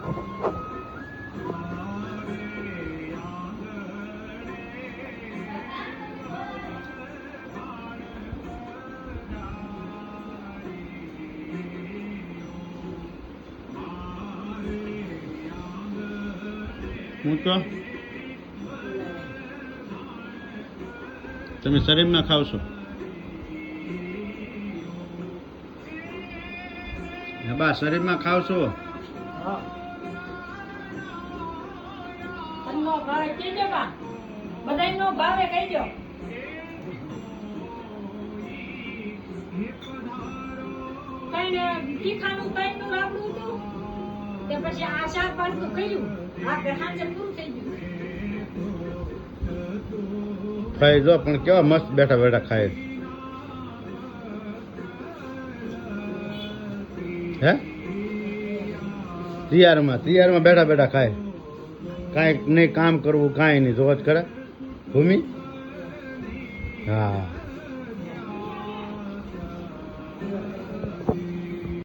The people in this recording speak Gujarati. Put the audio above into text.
હું તો તમે શરીરમાં ખાવ છો બા શરીરમાં ખાવ છો પછી આ શાક પાડતું કર્યું આપણે સાંજે પૂરું થઈ ગયું ખાઈ જો પણ કેવા મસ્ત બેઠા બેઠા ખાય હે તૈયારમાં બેઠા બેઠા ખાય કાંઈ નહીં કામ કરવું કાંઈ નહીં જોવા જ કરે ભૂમિ હા